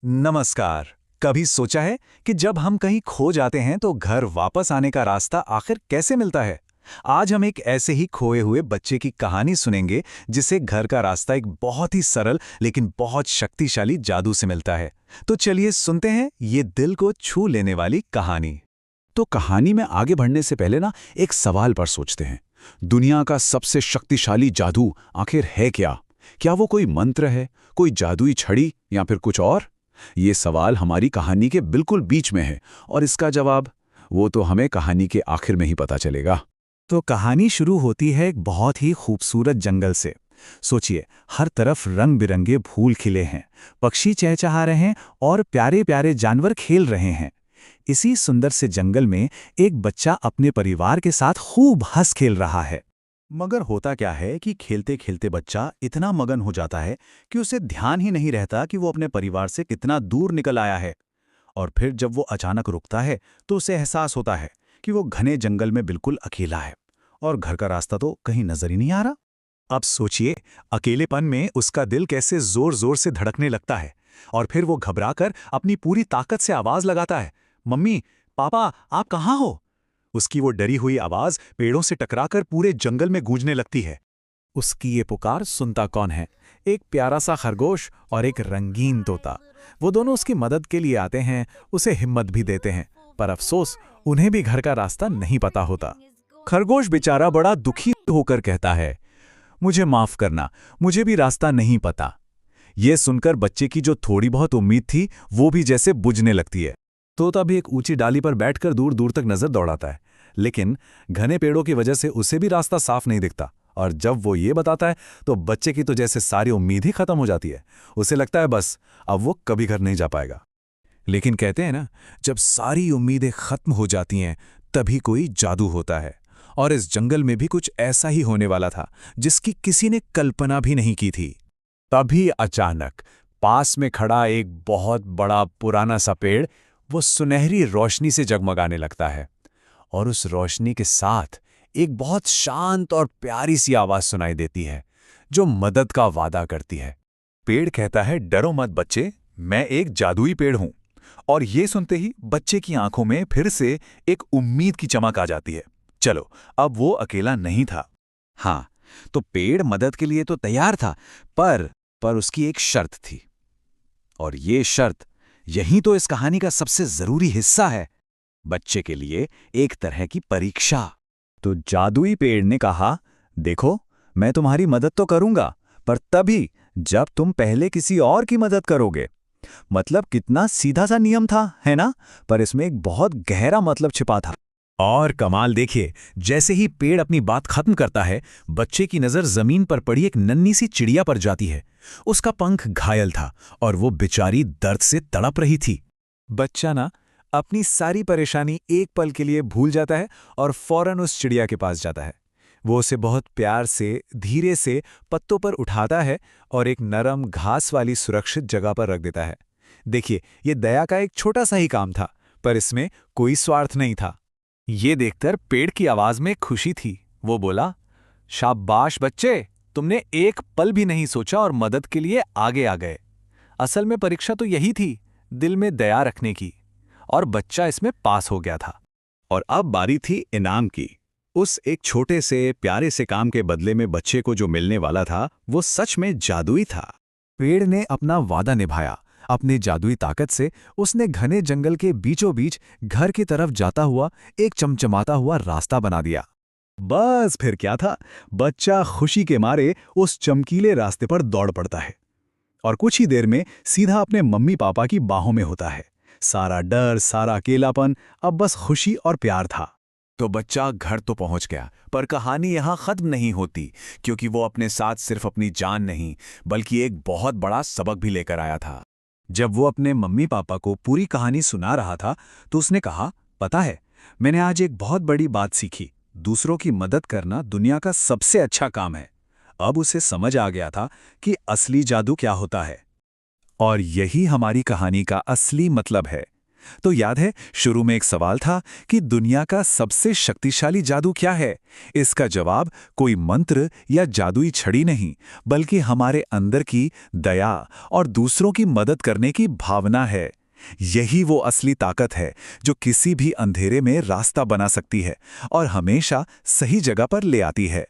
नमस्कार। कभी सोचा है कि जब हम कहीं खो जाते हैं तो घर वापस आने का रास्ता आखिर कैसे मिलता है? आज हम एक ऐसे ही खोए हुए बच्चे की कहानी सुनेंगे जिसे घर का रास्ता एक बहुत ही सरल लेकिन बहुत शक्तिशाली जादू से मिलता है। तो चलिए सुनते हैं ये दिल को छू लेने वाली कहानी। तो कहानी में आगे बढ़ने से पहले ना एक सवाल पर सोचते हैं। दुनिया का सबसे शक्तिशाली जादू आखिर है क्या? क्या वो कोई मंत्र है, कोई जादुई छड़ी या फिर कुछ और? ये सवाल हमारी कहानी के बिल्कुल बीच में है और इसका जवाब वो तो हमें कहानी के आखिर में ही पता चलेगा। तो कहानी शुरू होती है एक बहुत ही खूबसूरत जंगल से। सोचिए, हर तरफ रंग बिरंगे फूल खिले हैं, पक्षी चहचहा रहे हैं और प्यारे प्यारे जानवर खेल रहे हैं। इसी सुंदर से जंगल में एक बच्चा अपने परिवार के साथ खूब हंस खेल रहा है। मगर होता क्या है कि खेलते खेलते बच्चा इतना मगन हो जाता है कि उसे ध्यान ही नहीं रहता कि वो अपने परिवार से कितना दूर निकल आया है। और फिर जब वो अचानक रुकता है तो उसे एहसास होता है कि वो घने जंगल में बिल्कुल अकेला है और घर का रास्ता तो कहीं नजर ही नहीं आ रहा। अब सोचिए, अकेलेपन में उसका दिल कैसे जोर जोर से धड़कने लगता है। और फिर वो घबराकर अपनी पूरी ताकत से आवाज लगाता है, मम्मी, पापा, आप कहाँ हो? उसकी वो डरी हुई आवाज पेड़ों से टकराकर पूरे जंगल में गूंजने लगती है। उसकी ये पुकार सुनता कौन है? एक प्यारा सा खरगोश और एक रंगीन तोता। वो दोनों उसकी मदद के लिए आते हैं, उसे हिम्मत भी देते हैं। पर अफसोस, उन्हें भी घर का रास्ता नहीं पता होता। खरगोश बेचारा बड़ा दुखी होकर कहता है, मुझे माफ करना, मुझे भी रास्ता नहीं पता। ये सुनकर बच्चे की जो थोड़ी बहुत उम्मीद थी वो भी जैसे बुझने लगती है। तोता भी एक ऊंची डाली पर बैठकर दूर दूर तक नजर दौड़ाता है, लेकिन घने पेड़ों की वजह से उसे भी रास्ता साफ नहीं दिखता। और जब वो ये बताता है तो बच्चे की तो जैसे सारी उम्मीद ही खत्म हो जाती है। उसे लगता है बस अब वो कभी घर नहीं जा पाएगा। लेकिन कहते हैं ना, जब सारी उम्मीदें खत्म हो जाती हैं तभी कोई जादू होता है। और इस जंगल में भी कुछ ऐसा ही होने वाला था जिसकी किसी ने कल्पना भी नहीं की थी। तभी अचानक पास में खड़ा एक बहुत बड़ा पुराना सा पेड़ वो सुनहरी रोशनी से जगमगाने लगता है। और उस रोशनी के साथ एक बहुत शांत और प्यारी सी आवाज सुनाई देती है जो मदद का वादा करती है। पेड़ कहता है, डरो मत बच्चे, मैं एक जादुई पेड़ हूं। और ये सुनते ही बच्चे की आंखों में फिर से एक उम्मीद की चमक आ जाती है। चलो, अब वो अकेला नहीं था। हाँ, तो पेड़ मदद के लिए तो तैयार था, पर उसकी एक शर्त थी। और ये शर्त यही तो इस कहानी का सबसे जरूरी हिस्सा है। बच्चे के लिए एक तरह की परीक्षा। तो जादुई पेड़ ने कहा, देखो, मैं तुम्हारी मदद तो करूंगा, पर तभी जब तुम पहले किसी और की मदद करोगे। मतलब कितना सीधा सा नियम था, है ना? पर इसमें एक बहुत गहरा मतलब छिपा था। और कमाल देखिए, जैसे ही पेड़ अपनी बात खत्म करता है, बच्चे की नजर जमीन पर पड़ी एक नन्ही सी चिड़िया पर जाती है। उसका पंख घायल था और वो बेचारी दर्द से तड़प रही थी। बच्चा ना अपनी सारी परेशानी एक पल के लिए भूल जाता है और फौरन उस चिड़िया के पास जाता है। वो उसे बहुत प्यार से, धीरे से पत्तों पर उठाता है और एक नरम घास वाली सुरक्षित जगह पर रख देता है। देखिए, ये दया का एक छोटा सा ही काम था, पर इसमें कोई स्वार्थ नहीं था। ये देखकर पेड़ की आवाज में खुशी थी। वो बोला, शाबाश बच्चे, तुमने एक पल भी नहीं सोचा और मदद के लिए आगे आ गए। असल में परीक्षा तो यही थी, दिल में दया रखने की। और बच्चा इसमें पास हो गया था। और अब बारी थी इनाम की। उस एक छोटे से प्यारे से काम के बदले में बच्चे को जो मिलने वाला था वो सच में जादुई था। पेड़ ने अपना वादा निभाया। अपनी जादुई ताकत से उसने घने जंगल के बीचों बीच घर की तरफ जाता हुआ एक चमचमाता हुआ रास्ता बना दिया। बस फिर क्या था, बच्चा खुशी के मारे उस चमकीले रास्ते पर दौड़ पड़ता है और कुछ ही देर में सीधा अपने मम्मी पापा की बाहों में होता है। सारा डर, सारा अकेलापन, अब बस खुशी और प्यार था। तो बच्चा घर तो पहुंच गया, पर कहानी यहां खत्म नहीं होती, क्योंकि वो अपने साथ सिर्फ अपनी जान नहीं बल्कि एक बहुत बड़ा सबक भी लेकर आया था। जब वो अपने मम्मी पापा को पूरी कहानी सुना रहा था तो उसने कहा, पता है, मैंने आज एक बहुत बड़ी बात सीखी। दूसरों की मदद करना दुनिया का सबसे अच्छा काम है। अब उसे समझ आ गया था कि असली जादू क्या होता है। और यही हमारी कहानी का असली मतलब है। तो याद है, शुरू में एक सवाल था कि दुनिया का सबसे शक्तिशाली जादू क्या है? इसका जवाब कोई मंत्र या जादुई छड़ी नहीं, बल्कि हमारे अंदर की दया और दूसरों की मदद करने की भावना है। यही वो असली ताकत है जो किसी भी अंधेरे में रास्ता बना सकती है और हमेशा सही जगह पर ले आती है।